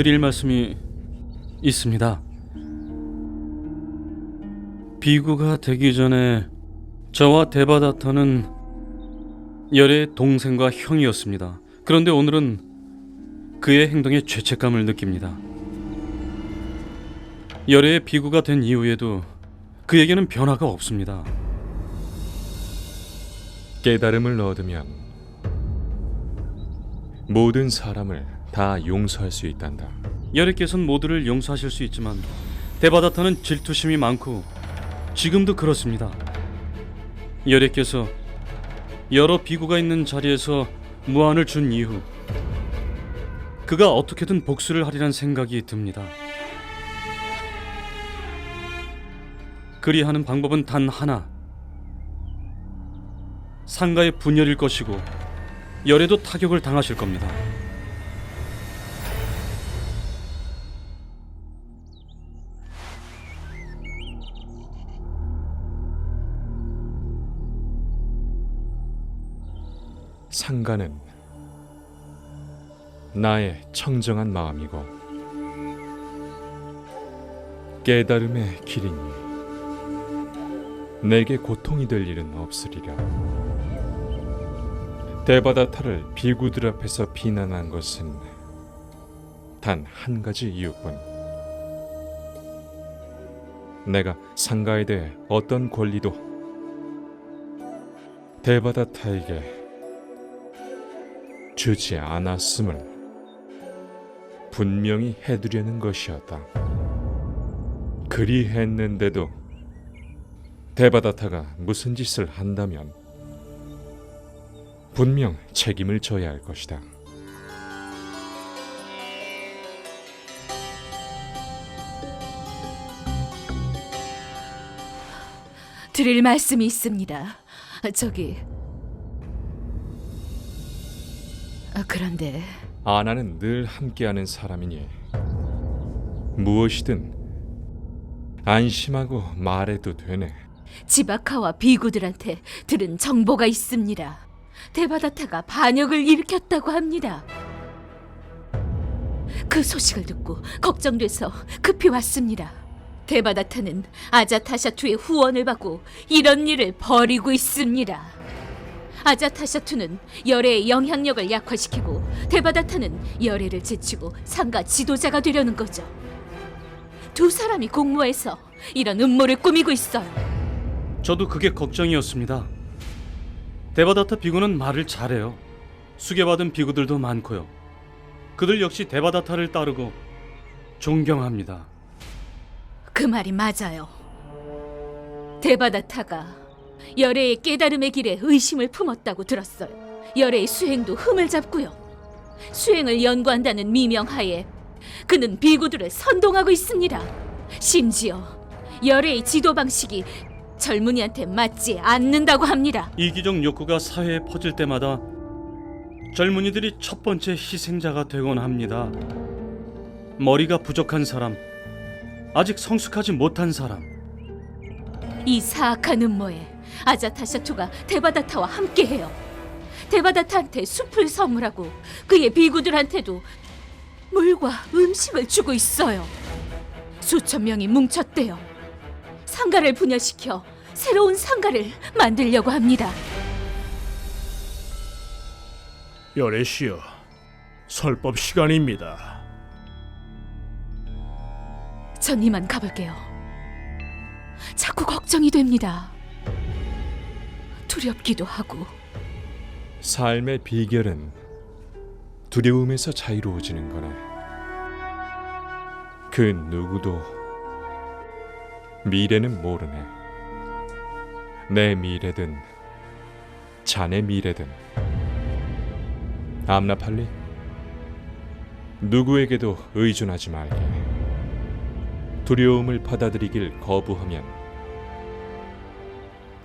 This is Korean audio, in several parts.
드릴 말씀이 있습니다. 비구가 되기 전에 저와 데바다타는 열의 동생과 형이었습니다. 그런데 오늘은 그의 행동에 죄책감을 느낍니다. 열의 비구가 된 이후에도 그에게는 변화가 없습니다. 깨달음을 얻으면 모든 사람을 다 용서할 수 있단다. 열애께서는 모두를 용서하실 수 있지만 데바다타는 질투심이 많고 지금도 그렇습니다. 열애께서 여러 비구가 있는 자리에서 무한을 준 이후 그가 어떻게든 복수를 하리란 생각이 듭니다. 그리하는 방법은 단 하나, 상가의 분열일 것이고 열에도 타격을 당하실 겁니다. 상가는 나의 청정한 마음이고 깨달음의 길이니 내게 고통이 될 일은 없으리라. 데바다타를 비구들 앞에서 비난한 것은 단 한 가지 이유뿐. 내가 상가에 대해 어떤 권리도 데바다타에게 주지 않았음을 분명히 해두려는 것이었다. 그리 했는데도 데바다타가 무슨 짓을 한다면 분명 책임을 져야 할 것이다. 드릴 말씀이 있습니다. 그런데 아나는 늘 함께하는 사람이니 무엇이든 안심하고 말해도 되네. 지바카와 비구들한테 들은 정보가 있습니다. 데바다타가 반역을 일으켰다고 합니다. 그 소식을 듣고 걱정돼서 급히 왔습니다. 데바다타는 아자타샤투의 후원을 받고 이런 일을 벌이고 있습니다. 아자타샤투는 열애의 영향력을 약화시키고 데바다타는 열애를 제치고 상가 지도자가 되려는 거죠. 두 사람이 공모해서 이런 음모를 꾸미고 있어요. 저도 그게 걱정이었습니다. 데바다타 비구는 말을 잘해요. 수계받은 비구들도 많고요. 그들 역시 데바다타를 따르고 존경합니다. 그 말이 맞아요. 데바다타가 열애의 깨달음의 길에 의심을 품었다고 들었어요. 열애의 수행도 흠을 잡고요. 수행을 연구한다는 미명하에 그는 비구들을 선동하고 있습니다. 심지어 열애의 지도 방식이 젊은이한테 맞지 않는다고 합니다. 이기적 욕구가 사회에 퍼질 때마다 젊은이들이 첫 번째 희생자가 되곤 합니다. 머리가 부족한 사람, 아직 성숙하지 못한 사람. 이 사악한 음모에 아자타샤투가 데바다타와 함께해요. 데바다타한테 숲을 선물하고 그의 비구들한테도 물과 음식을 주고 있어요. 수천 명이 뭉쳤대요. 상가를 분열시켜 새로운 상가를 만들려고 합니다. 열애시여, 설법 시간입니다. 전 이만 가볼게요. 자꾸 걱정이 됩니다. 두렵기도 하고. 삶의 비결은 두려움에서 자유로워지는 거네. 그 누구도 미래는 모르네. 내 미래든 자네 미래든. 암나팔리, 누구에게도 의존하지 말게. 두려움을 받아들이길 거부하면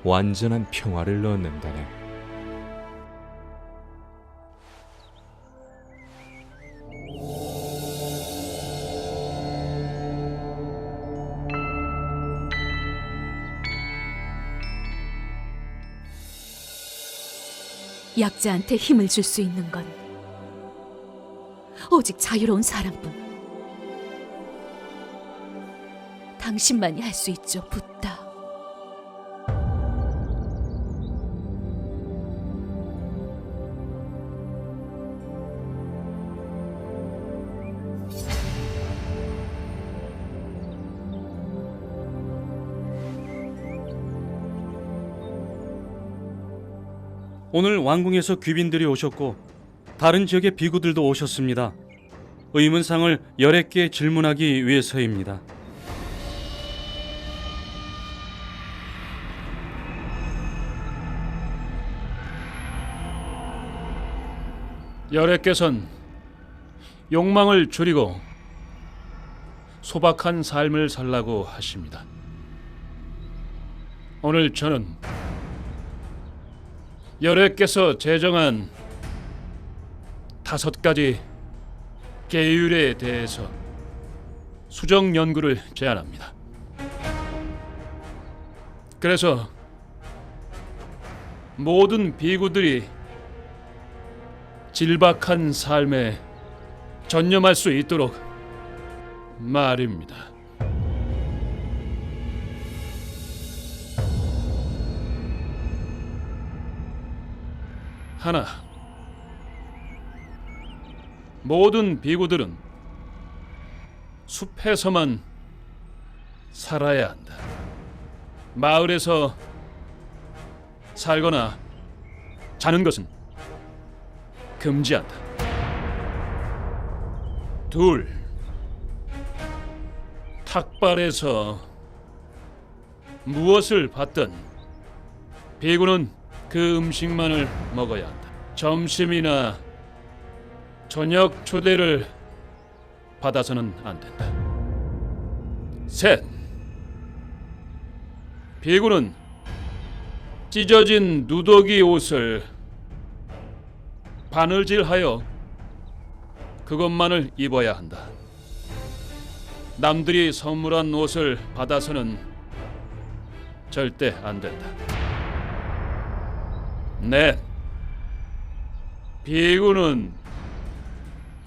완전한 평화를 얻는다네. 약자한테 힘을 줄 수 있는 건 오직 자유로운 사람뿐. 당신만이 할 수 있죠, 붓다. 오늘 왕궁에서 귀빈들이 오셨고 다른 지역의 비구들도 오셨습니다. 의문상을 11개 질문하기 위해서입니다. 열애께선 욕망을 줄이고 소박한 삶을 살라고 하십니다. 오늘 저는 열애께서 제정한 5가지 계율에 대해서 수정 연구를 제안합니다. 그래서 모든 비구들이 질박한 삶에 전념할 수 있도록 말입니다. 하나, 모든 비구들은 숲에서만 살아야 한다. 마을에서 살거나 자는 것은 금지한다. 둘, 탁발에서 무엇을 받든 비구는 그 음식만을 먹어야 한다. 점심이나 저녁 초대를 받아서는 안 된다. 셋, 비구는 찢어진 누더기 옷을 바느질하여 그것만을 입어야 한다. 남들이 선물한 옷을 받아서는 절대 안 된다. 넷, 비구는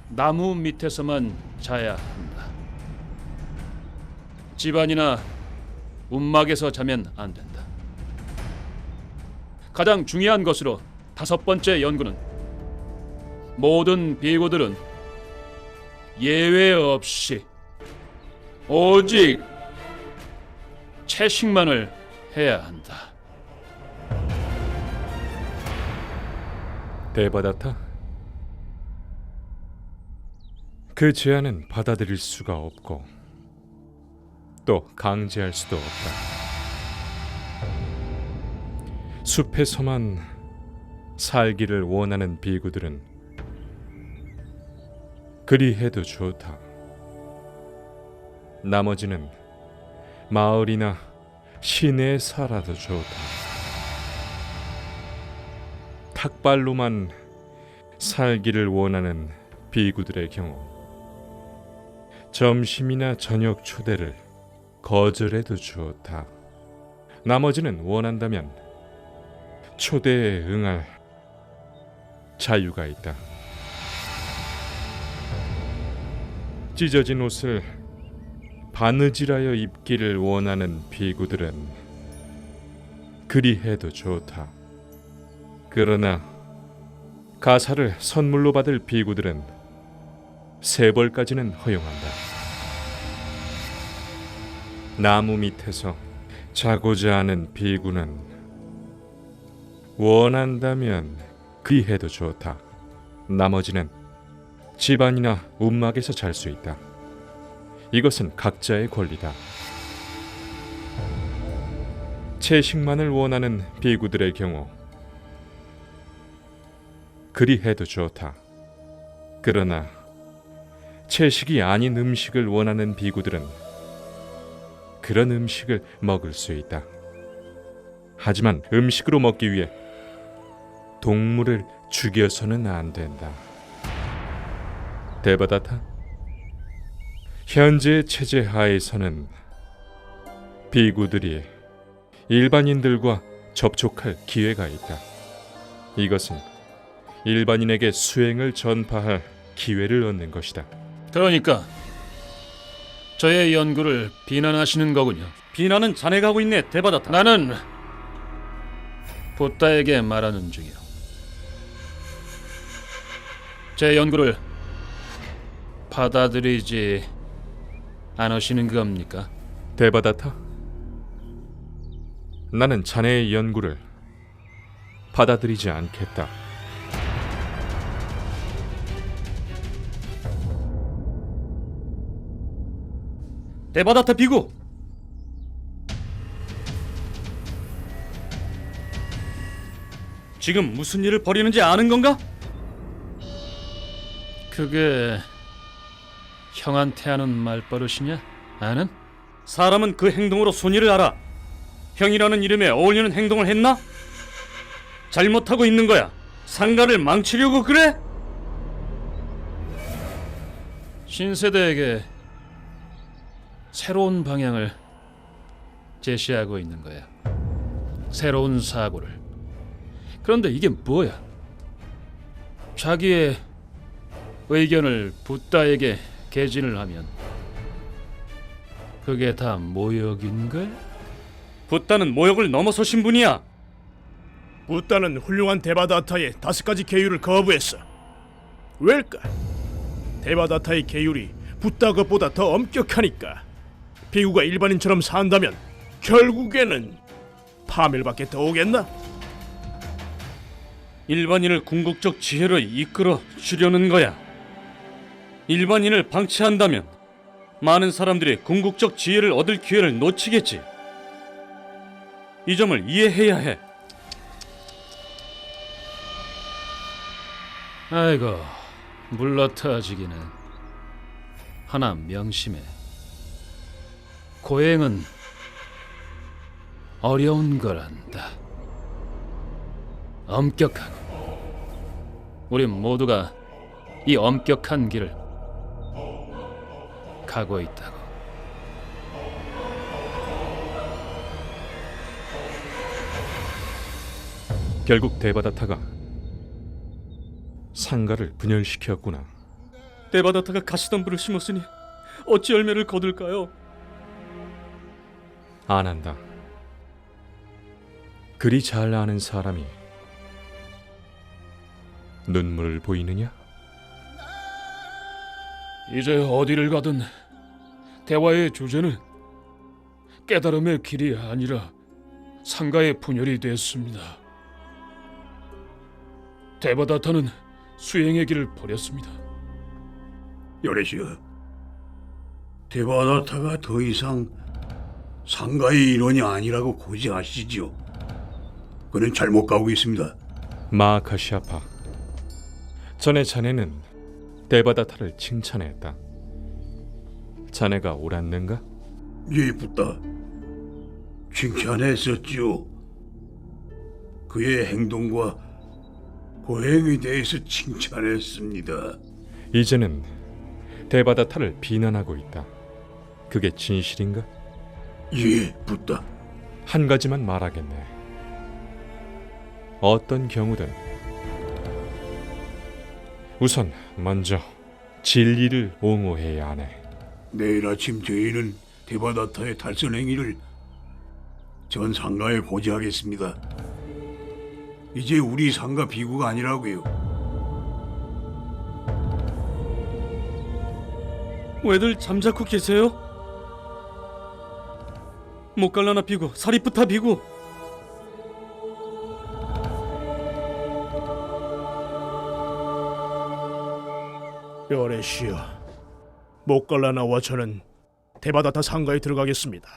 나무 밑에서만 자야 한다. 집안이나 움막에서 자면 안 된다. 가장 중요한 것으로 5번째 연구는 모든 비구들은 예외 없이 오직 채식만을 해야 한다. 데바다타, 그 제안은 받아들일 수가 없고 또 강제할 수도 없다. 숲에서만 살기를 원하는 비구들은 그리해도 좋다. 나머지는 마을이나 시내에 살아도 좋다. 탁발로만 살기를 원하는 비구들의 경우 점심이나 저녁 초대를 거절해도 좋다. 나머지는 원한다면 초대에 응할 자유가 있다. 찢어진 옷을 바느질하여 입기를 원하는 비구들은 그리해도 좋다. 그러나 가사를 선물로 받을 비구들은 3벌까지는 허용한다. 나무 밑에서 자고자 하는 비구는 원한다면 그리해도 좋다. 나머지는 집안이나 움막에서 잘 수 있다. 이것은 각자의 권리다. 채식만을 원하는 비구들의 경우 그리해도 좋다. 그러나 채식이 아닌 음식을 원하는 비구들은 그런 음식을 먹을 수 있다. 하지만 음식으로 먹기 위해 동물을 죽여서는 안 된다. 데바다타, 현재의 체제 하에서는 비구들이 일반인들과 접촉할 기회가 있다. 이것은 일반인에게 수행을 전파할 기회를 얻는 것이다. 그러니까 저의 연구를 비난하시는 거군요. 비난은 자네가 하고 있네, 데바다타. 나는 붓다에게 말하는 중이요. 제 연구를 받아들이지 않으시는 겁니까? 데바다타, 나는 자네의 연구를 받아들이지 않겠다. 데바다타 비구. 지금 무슨 일을 벌이는지 아는 건가? 그게 형한테 하는 말버릇이냐? 아는? 사람은 그 행동으로 손해를 알아. 형이라는 이름에 어울리는 행동을 했나? 잘못하고 있는 거야. 상가를 망치려고 그래? 신세대에게 새로운 방향을 제시하고 있는 거야. 새로운 사고를. 그런데 이게 뭐야? 자기의 의견을 붓다에게 개진을 하면 그게 다 모욕인 거야? 붓다는 모욕을 넘어서신 분이야. 붓다는 훌륭한 데바다타의 5가지 계율을 거부했어. 왜일까? 데바다타의 계율이 붓다 것보다 더 엄격하니까. 비구가 일반인처럼 산다면 결국에는 파멸밖에 더 오겠나? 일반인을 궁극적 지혜로 이끌어 주려는 거야. 일반인을 방치한다면 많은 사람들이 궁극적 지혜를 얻을 기회를 놓치겠지. 이 점을 이해해야 해. 아이고, 물러터지기는. 하나 명심해. 고행은 어려운 거란다. 엄격하고. 우린 모두가 이 엄격한 길을 가고 있다고. 결국 데바다타가 상가를 분열시켰구나. 데바다타가 가시덤불을 심었으니 어찌 열매를 거둘까요? 안 한다. 그리 잘 아는 사람이 눈물을 보이느냐? 이제 어디를 가든 대화의 주제는 깨달음의 길이 아니라 상가의 분열이 됐습니다. 데바다타는 수행의 길을 버렸습니다. 요레시여, 데바다타가 더 이상 상가의 일원이 아니라고 고지하시지요. 그는 잘못 가고 있습니다. 마카시아파, 전에 자네는 데바다타를 칭찬했다. 자네가 옳았는가? 예, 붓다. 칭찬했었지요. 그의 행동과 고행에 대해서 칭찬했습니다. 이제는 데바다타를 비난하고 있다. 그게 진실인가? 예, 붓다. 한 가지만 말하겠네. 어떤 경우든 우선 먼저 진리를 옹호해야 하네. 내일 아침 저희는 데바다타의 탈선 행위를 전 상가에 고지하겠습니다. 이제 우리 상가 비구가 아니라고요. 왜들 잠자코 계세요? 목갈라나 비구, 사리프타 비구. 요레시여, 목갈라나와 저는 데바다타 상가에 들어가겠습니다.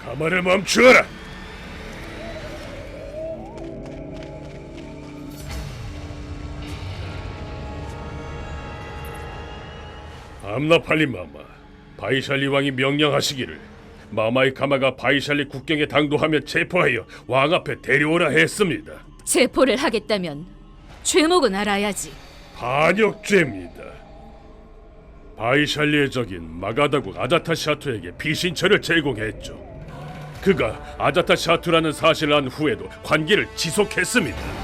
가만을 멈추어라. 암나팔리 마마, 바이샬리 왕이 명령하시기를 마마의 가마가 바이샬리 국경에 당도하며 체포하여 왕 앞에 데려오라 했습니다. 체포를 하겠다면 죄목은 알아야지. 반역죄입니다. 바이샬리의 적인 마가다국 아자타샤투에게 피신처를 제공했죠. 그가 아자타샤투라는 사실을 안 후에도 관계를 지속했습니다.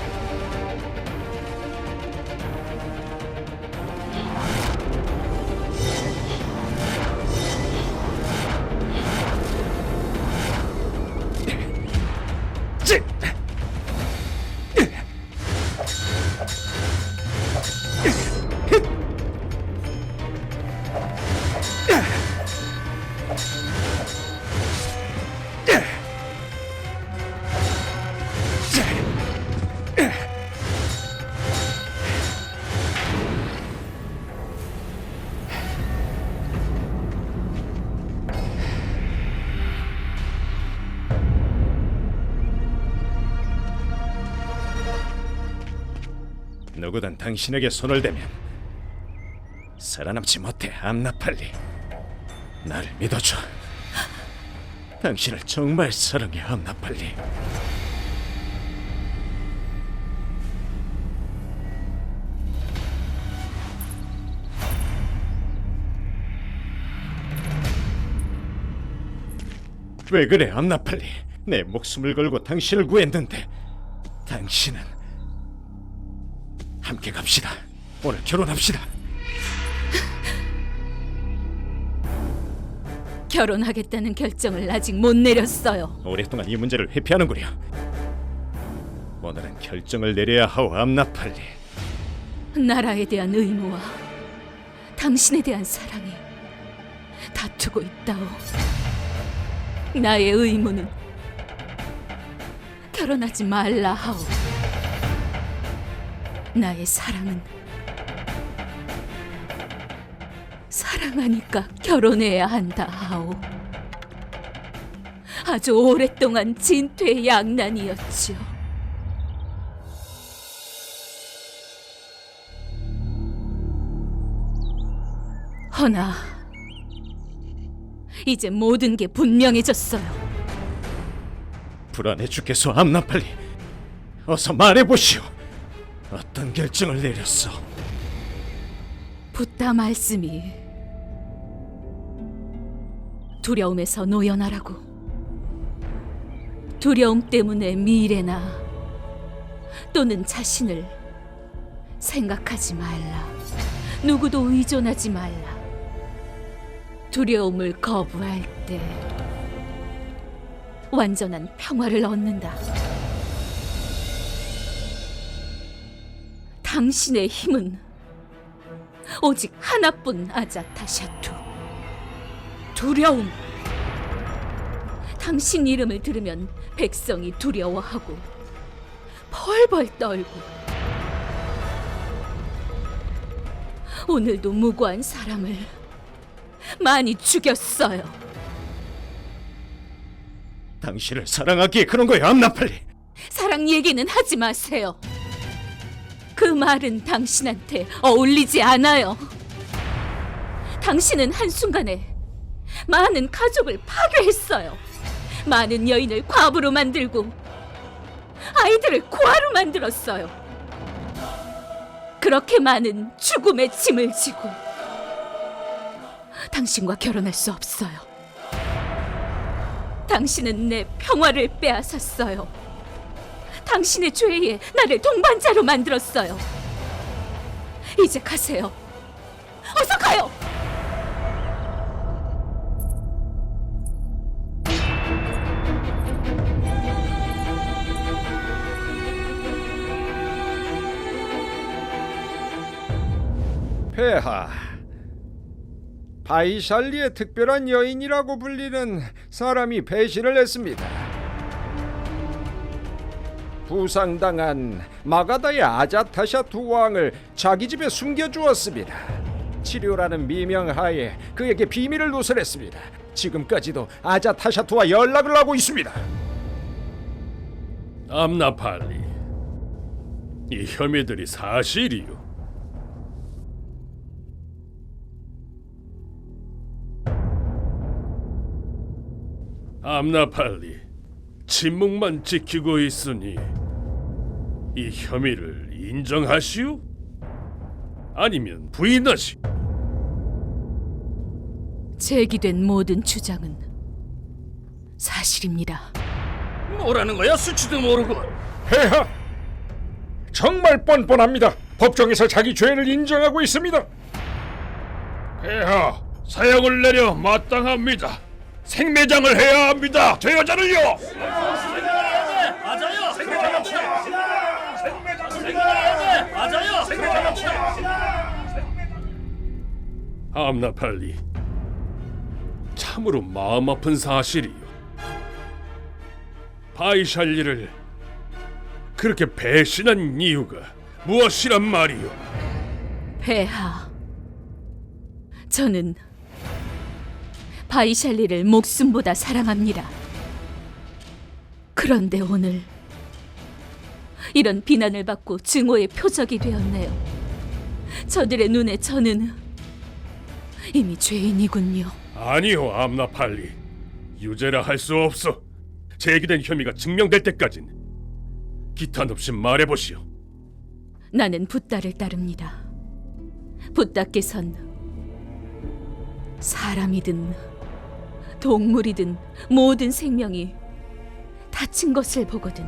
누구든 당신에게 손을 대면 살아남지 못해, 암나팔리. 나를 믿어줘. 당신을 정말 사랑해, 암나팔리. 왜 그래, 암나팔리? 내 목숨을 걸고 당신을 구했는데 당신은... 함께 갑시다. 오늘 결혼합시다. 결혼하겠다는 결정을 아직 못 내렸어요. 오랫동안 이 문제를 회피하는구려. 오늘은 결정을 내려야 하오, 암나팔리. 나라에 대한 의무와 당신에 대한 사랑이 다투고 있다오. 나의 의무는 결혼하지 말라 하오. 나의 사랑은 사랑하니까 결혼해야 한다 하오. 아주 오랫동안 진퇴양난이었지요. 허나 이제 모든 게 분명해졌어요. 불안해 죽겠소, 암나팔리. 어서 말해보시오. 어떤 결정을 내렸어? 붓다 말씀이 두려움에서 노연하라고. 두려움 때문에 미래나 또는 자신을 생각하지 말라. 누구도 의존하지 말라. 두려움을 거부할 때 완전한 평화를 얻는다. 당신의 힘은 오직 하나뿐, 아자타샤투. 두려움. 당신 이름을 들으면 백성이 두려워하고 벌벌 떨고 오늘도 무고한 사람을 많이 죽였어요. 당신을 사랑하기에 그런 거야, 암나팔리. 사랑 얘기는 하지 마세요. 그 말은 당신한테 어울리지 않아요. 당신은 한순간에 많은 가족을 파괴했어요. 많은 여인을 과부로 만들고 아이들을 고아로 만들었어요. 그렇게 많은 죽음의 짐을 지고 당신과 결혼할 수 없어요. 당신은 내 평화를 빼앗았어요. 당신의 죄에 나를 동반자로 만들었어요. 이제 가세요. 어서 가요. 폐하, 바이샬리의 특별한 여인이라고 불리는 사람이 배신을 했습니다. 부상당한 마가다의 아자타샤투 왕을 자기 집에 숨겨주었습니다. 치료라는 미명하에 그에게 비밀을 누설했습니다. 지금까지도 아자타샤투와 연락을 하고 있습니다. 암나팔리, 이 혐의들이 사실이요. 암나팔리, 침묵만 지키고 있으니 이 혐의를 인정하시오? 아니면 부인하시오? 제기된 모든 주장은 사실입니다. 뭐라는 거야? 수치도 모르고. 폐하, 정말 뻔뻔합니다. 법정에서 자기 죄를 인정하고 있습니다. 폐하, 사형을 내려 마땅합니다. 생매장을 해야 합니다. 저 여자를요. 암나팔리, 참으로 마음 아픈 사실이요. 바이샬리를 그렇게 배신한 이유가 무엇이란 말이오? 폐하, 저는 바이샬리를 목숨보다 사랑합니다. 그런데 오늘 이런 비난을 받고 증오의 표적이 되었네요. 저들의 눈에 저는 이미 죄인이군요. 아니요, 암나팔리. 유죄라 할 수 없어. 제기된 혐의가 증명될 때까진 기탄 없이 말해보시오. 나는 붓다를 따릅니다. 붓다께선 사람이든 동물이든 모든 생명이 다친 것을 보거든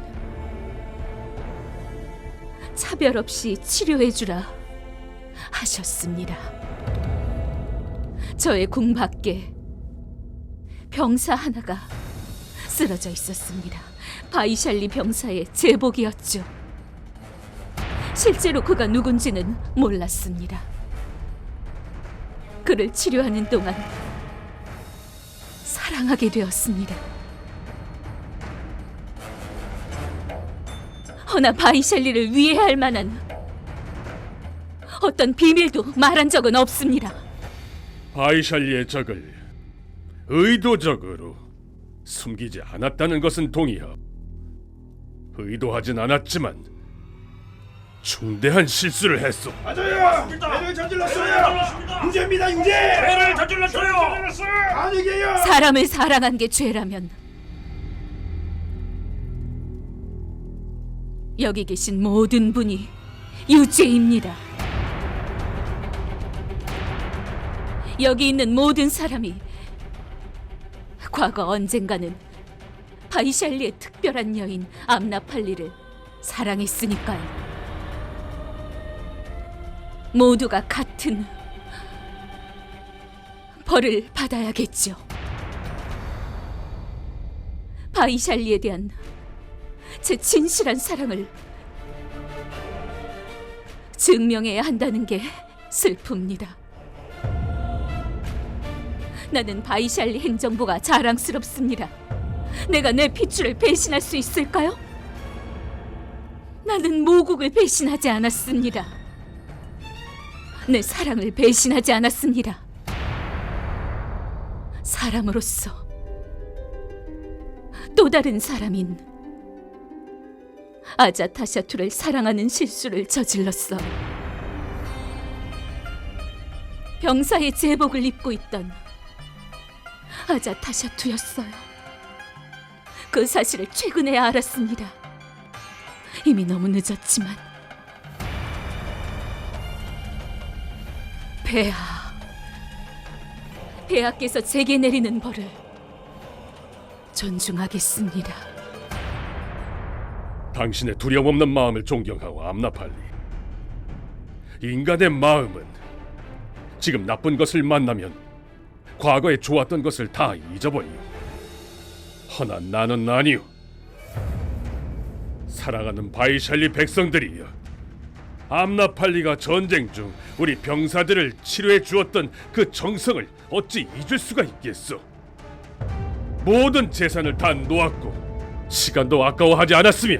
차별 없이 치료해주라 하셨습니다. 저의 궁 밖에 병사 하나가 쓰러져 있었습니다. 바이샬리 병사의 제복이었죠. 실제로 그가 누군지는 몰랐습니다. 그를 치료하는 동안 사랑하게 되었습니다. 허나 바이샬리를 위해할 만한 어떤 비밀도 말한 적은 없습니다. 바이샬리의 적을 의도적으로 숨기지 않았다는 것은 동의하오. 의도하진 않았지만 중대한 실수를 했소. 맞아요. 죄를 저질렀어요. 유죄입니다. 유죄. 죄를 저질렀어요. 아니게요. 사람을 사랑한 게 죄라면 여기 계신 모든 분이 유죄입니다. 여기 있는 모든 사람이 과거 언젠가는 바이샬리의 특별한 여인 암나팔리를 사랑했으니까요. 모두가 같은 벌을 받아야겠죠. 바이샬리에 대한 제 진실한 사랑을 증명해야 한다는 게 슬픕니다. 나는 바이샬리 행정부가 자랑스럽습니다. 내가 내 핏줄을 배신할 수 있을까요? 나는 모국을 배신하지 않았습니다. 내 사랑을 배신하지 않았습니다. 사람으로서 또 다른 사람인 아자타샤투를 사랑하는 실수를 저질렀어요. 병사의 제복을 입고 있던 아자타샤투였어요. 그 사실을 최근에야 알았습니다. 이미 너무 늦었지만. 폐하께서 제게 내리는 벌을 존중하겠습니다. 당신의 두려움 없는 마음을 존경하고 암나팔리. 인간의 마음은 지금 나쁜 것을 만나면 과거에 좋았던 것을 다 잊어버리요. 허나 나는 아니요. 사랑하는 바이샬리 백성들이여, 암나팔리가 전쟁 중 우리 병사들을 치료해 주었던 그 정성을 어찌 잊을 수가 있겠소. 모든 재산을 다 놓았고 시간도 아까워하지 않았으며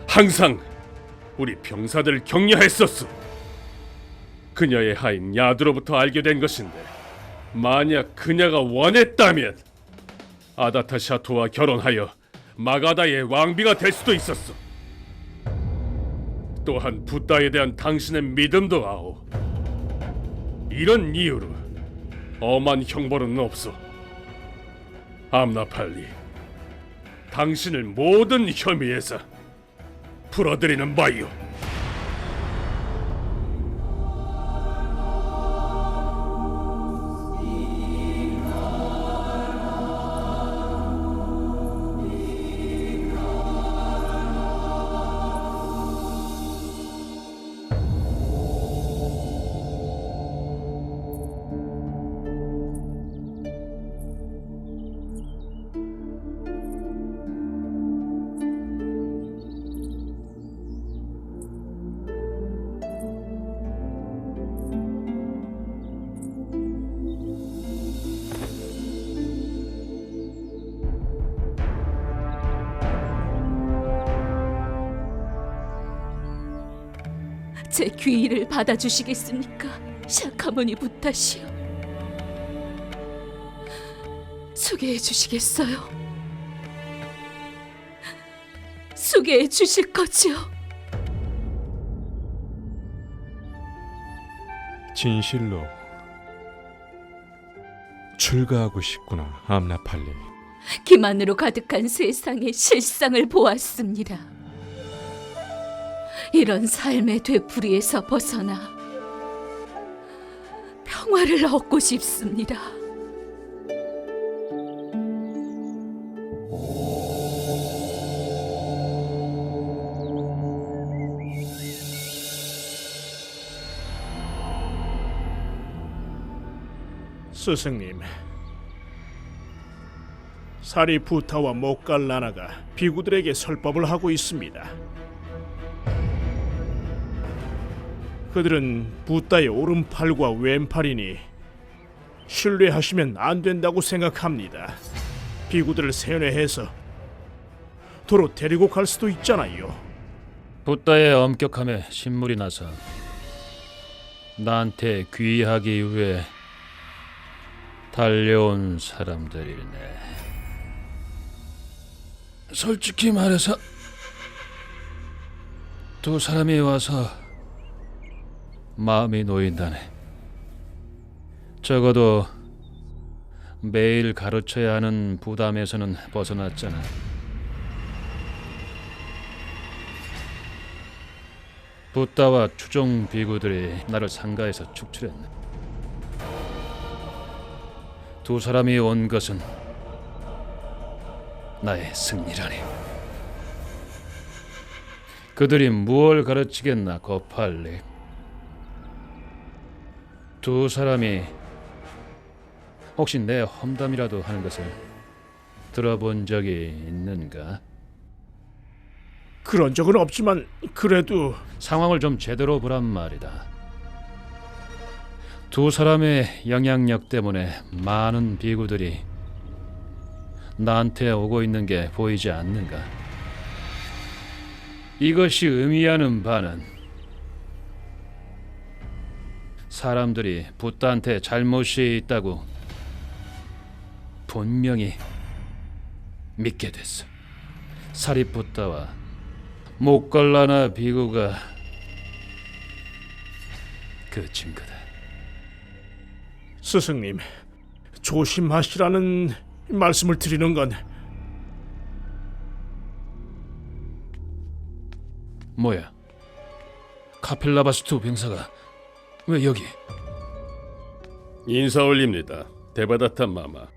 항상 우리 병사들을 격려했었소. 그녀의 하인 야드로부터 알게 된 것인데, 만약 그녀가 원했다면 아다타샤토와 결혼하여 마가다의 왕비가 될 수도 있었어. 또한 붓다에 대한 당신의 믿음도 아오. 이런 이유로 엄한 형벌은 없어. 암나팔리, 당신을 모든 혐의에서 풀어드리는 바요. 제 귀의를 받아주시겠습니까? 샤카모니 부타시오. 소개해 주시겠어요? 소개해 주실 거지요? 진실로 출가하고 싶구나, 암나팔리. 기만으로 가득한 세상의 실상을 보았습니다. 이런 삶의 되풀이에서 벗어나 평화를 얻고 싶습니다. 스승님, 사리푸타와 모칼라나가 비구들에게 설법을 하고 있습니다. 그들은 부다의 오른팔과 왼팔이니 신뢰하시면 안 된다고 생각합니다. 비구들을 세뇌해서 도로 데리고 갈 수도 있잖아요. 붓다의 엄격함에 신물이 나서 나한테 귀의하기 위해 달려온 사람들이네. 솔직히 말해서 두 사람이 와서 마음이 놓인다네. 적어도 매일 가르쳐야 하는 부담에서는 벗어났잖아. 붓다와 추종 비구들이 나를 상가에서 축출했네. 두 사람이 온 것은 나의 승리라니. 그들이 무엇을 가르치겠나, 거팔리. 두 사람이 혹시 내 험담이라도 하는 것을 들어본 적이 있는가? 그런 적은 없지만 그래도 상황을 좀 제대로 보란 말이다. 두 사람의 영향력 때문에 많은 비구들이 나한테 오고 있는 게 보이지 않는가? 이것이 의미하는 바는 사람들이 붓다한테 잘못이 있다고 분명히 믿게 됐어. 사리붓다와 모칼라나 비구가 그 증거다. 스승님, 조심하시라는 말씀을 드리는 건 뭐야? 카필라바스투 병사가 왜 여기? 인사 올립니다, 데바다타 마마.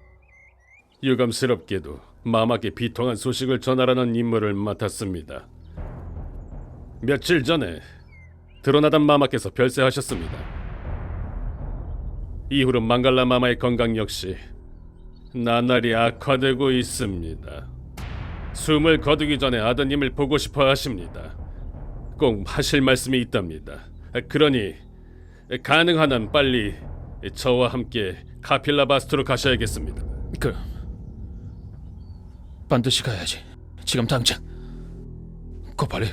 유감스럽게도 마마께 비통한 소식을 전하라는 임무를 맡았습니다. 며칠 전에 드로나단 마마께서 별세하셨습니다. 이후로 망갈라 마마의 건강 역시 나날이 악화되고 있습니다. 숨을 거두기 전에 아드님을 보고 싶어 하십니다. 꼭 하실 말씀이 있답니다. 그러니 가능한 한 빨리 저와 함께 카필라바스투로 가셔야겠습니다. 그럼 반드시 가야지. 지금 당장. 코팔리,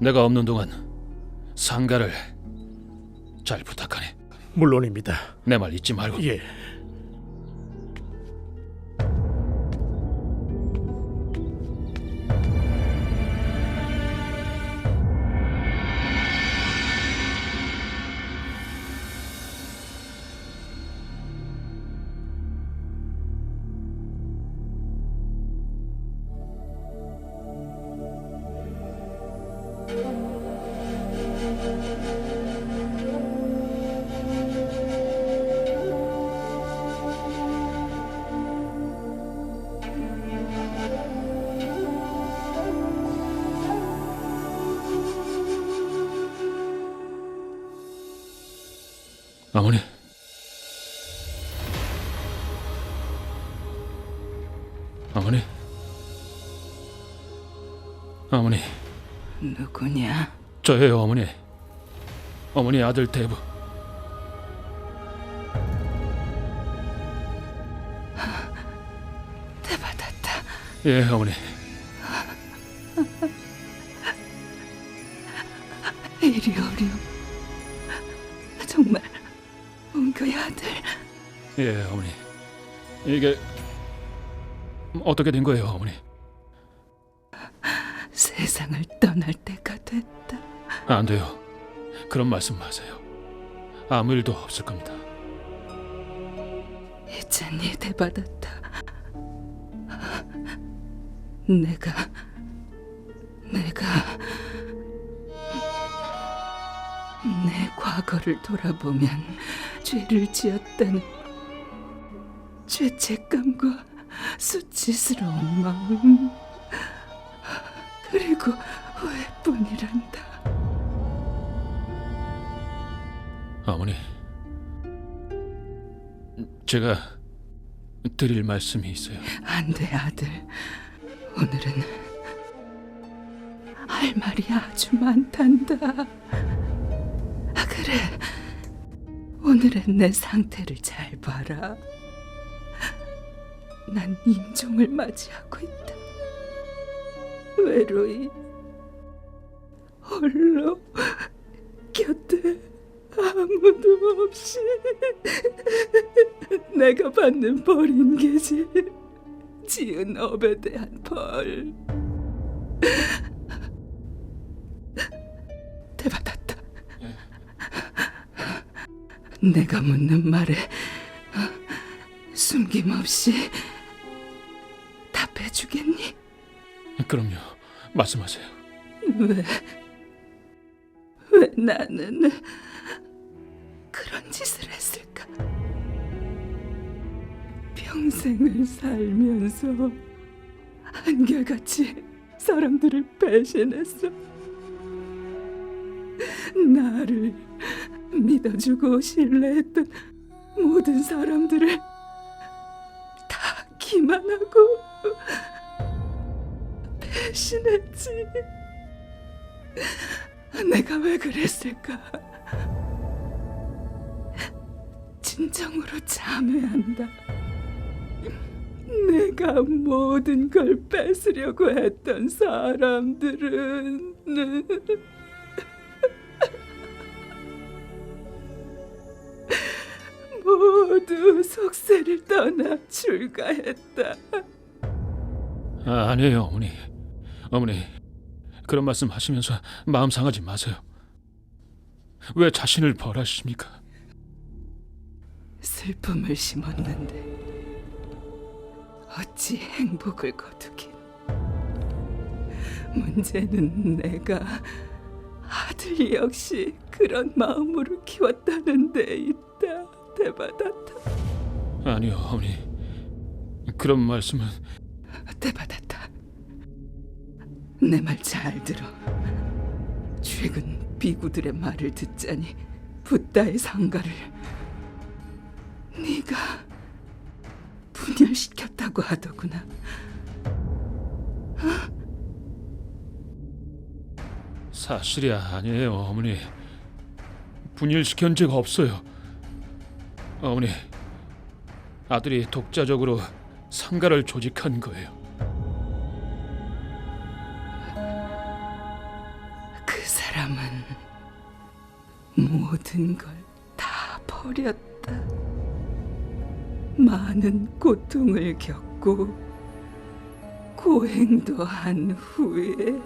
내가 없는 동안 상가를 잘 부탁하네. 물론입니다. 내 말 잊지 말고. 예. 어머니. 어머니. 어머니. 누구냐? 저예요, 어머니. 어머니 아들 대부. 대받았다. 예, 어머니. 이리 오렴. 정말 온 거야, 아들? 예, 어머니. 이게 어떻게 된 거예요, 어머니? 세상을 떠날 때가 됐다. 안 돼요. 그런 말씀 마세요. 아무 일도 없을 겁니다. 이젠 대받았다. 내가 내 과거를 돌아보면 죄를 지었다는 죄책감과 수치스러운 마음, 그리고 후회뿐이란다. 어머니, 제가 드릴 말씀이 있어요. 안 돼, 아들. 오늘은 할 말이 아주 많단다. 그래, 오늘은 내 상태를 잘 봐라. 난 임종을 맞이하고 있다. 외로이 홀로 곁에 아무도 없이 내가 받는 벌인 게지. 지은 업에 대한 벌. 대받았다. 내가 묻는 말에 숨김없이 답해주겠니? 그럼요. 말씀하세요. 왜 나는 그런 짓을 했을까? 평생을 살면서 한결같이 사람들을 배신했어. 나를 믿어주고 신뢰했던 모든 사람들을 다 기만하고 배신했지. 내가 왜 그랬을까? 진정으로 참회한다. 내가 모든 걸 뺏으려고 했던 사람들은 모두 속세를 떠나 출가했다. 아니에요, 어머니. 어머니, 그런 말씀 하시면서 마음 상하지 마세요. 왜 자신을 벌하십니까? 슬픔을 심었는데 어찌 행복을 거두긴. 문제는 내가 아들 역시 그런 마음으로 키웠다는 데 있다. 대받았다. 아니요, 어머니. 그런 말씀은... 대받았다. 내 말 잘 들어. 최근 비구들의 말을 듣자니 붓다의 상가를 네가 분열시켰다고 하더구나. 사실이 아니에요, 어머니. 분열시킨 적 없어요. 어머니, 아들이 독자적으로 상가를 조직한 거예요. 그 사람은 모든 걸 다 버렸다. 많은 고통을 겪고 고행도 한 후에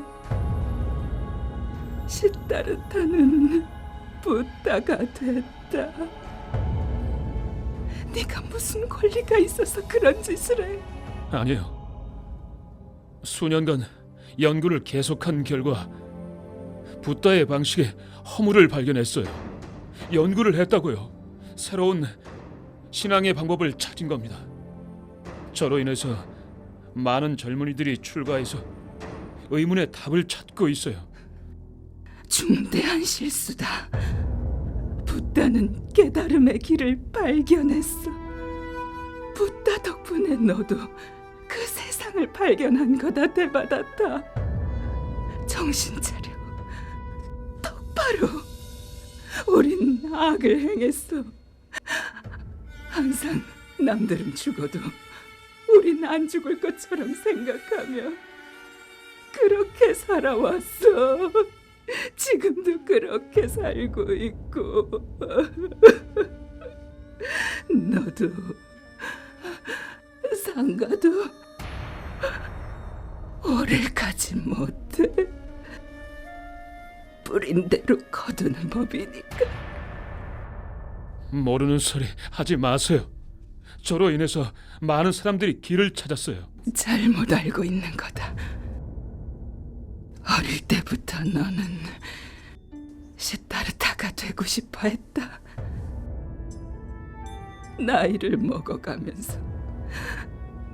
시따르타는 붓다가 됐다. 네가 무슨 권리가 있어서 그런 짓을 해? 아니에요. 수년간 연구를 계속한 결과 붓다의 방식에 허물을 발견했어요. 연구를 했다고요. 새로운 신앙의 방법을 찾은 겁니다. 저로 인해서 많은 젊은이들이 출가해서 의문의 답을 찾고 있어요. 중대한 실수다. 붓다는 깨달음의 길을 발견했어. 붓다 덕분에 너도 그 세상을 발견한 거다, 데바다타. 정신 차려. 똑바로. 우린 악을 행했어. 항상 남들은 죽어도 우린 안 죽을 것처럼 생각하며 그렇게 살아왔어. 지금도 그렇게 살고 있고. 너도 상가도 오래 가지 못해. 뿌린 대로 거두는 법이니까. 모르는 소리 하지 마세요. 저로 인해서 많은 사람들이 길을 찾았어요. 잘못 알고 있는 거다. 어릴 때부터 너는 시타르타가 되고 싶어 했다. 나이를 먹어가면서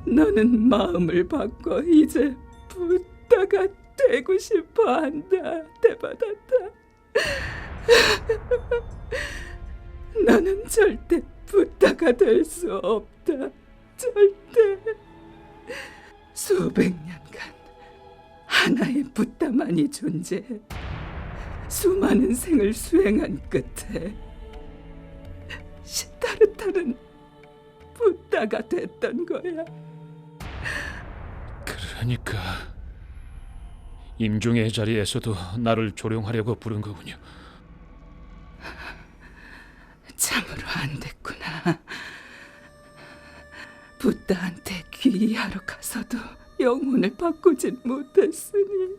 너는 마음을 바꿔 이제 붓다가 되고 싶어 한다, 데바다타. 너는 절대 붓다가 될 수 없다. 절대. 수백 년간 하나의 붓다만이 존재해. 수많은 생을 수행한 끝에 시타르타는 붓다가 됐던 거야. 그러니까 임종의 자리에서도 나를 조롱하려고 부른 거군요. 참으로 안 됐구나. 붓다한테 귀의하러 가서도 영혼을 바꾸진 못했으니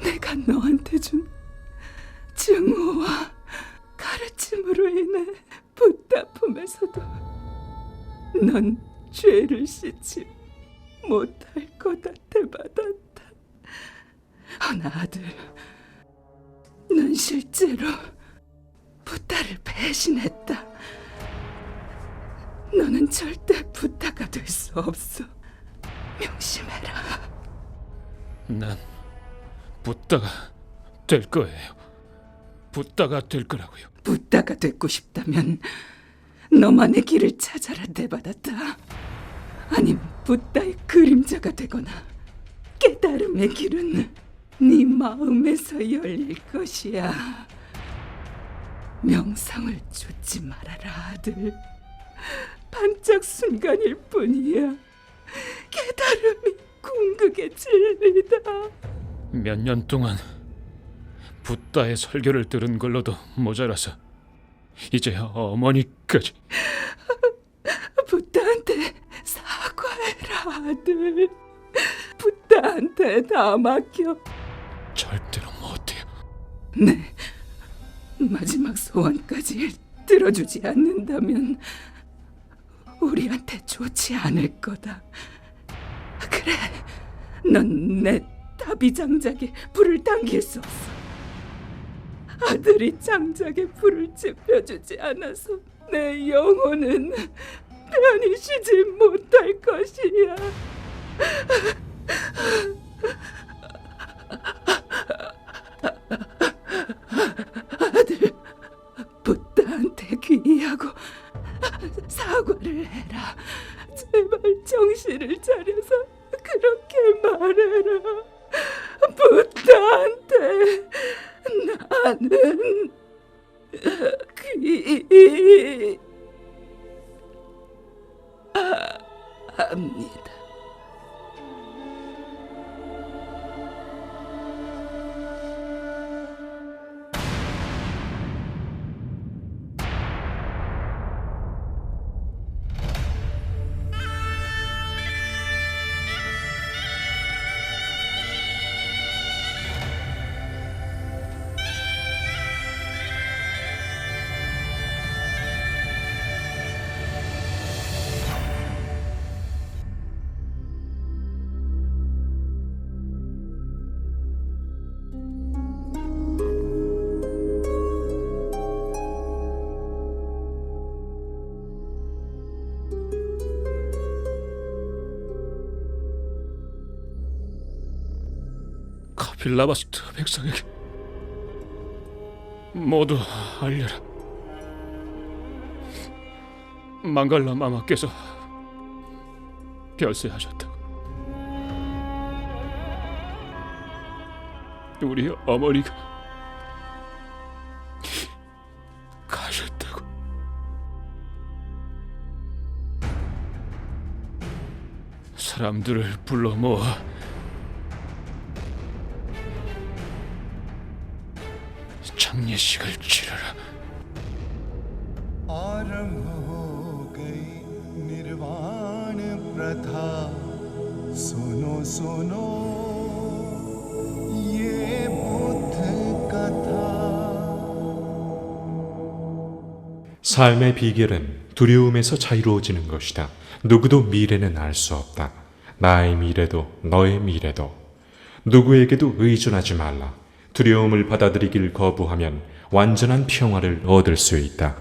내가 너한테 준 증오와 가르침으로 인해 붓다 품에서도 넌 죄를 씻지 못할 거다, 데바다타. 허나 아들, 넌 실제로 붓다를 배신했다. 너는 절대 붓다가 될 수 없어. 명심해라. 난 붓다가 될 거예요. 붓다가 될 거라고요. 붓다가 되고 싶다면 너만의 길을 찾아라, 데바다타. 아님 붓다의 그림자가 되거나 깨달음의 길은 네 마음에서 열릴 것이야. 명성을 좇지 말아라, 아들. 반짝 순간일 뿐이야. 깨달음이 궁극의 진리다. 몇 년 동안 붓다의 설교를 들은 걸로도 모자라서 이제 어머니까지. 붓다한테 사과해라, 아들. 붓다한테 다 맡겨. 절대로 못해요. 네, 마지막 소원까지 들어주지 않는다면 우리한테 좋지 않을 거다. 그래, 넌 내 다비 장작에 불을 당길 수 없어. 아들이 장작에 불을 지펴주지 않아서 내 영혼은 편히 쉬지 못할 것이야. 아들, 붓다한테 귀의하고 사과를 해라. 제발 정신을 차려서 그렇게 말해라. 붓다한테 나는 귀합니다. 카필라바스트 백성에게 모두 알려라. 망갈라 마마께서 별세하셨다고. 우리 어머니가 가셨다고. 사람들을 불러 모아 장례식을 치르라. आरंभ हो गई निर्वाण प्रथा सुनो सुनो ये बुद्ध कथा 삶의 비결은 두려움에서 자유로워지는 것이다. 누구도 미래는 알 수 없다. 나의 미래도 너의 미래도. 누구에게도 의존하지 말라. 두려움을 받아들이길 거부하면 완전한 평화를 얻을 수 있다.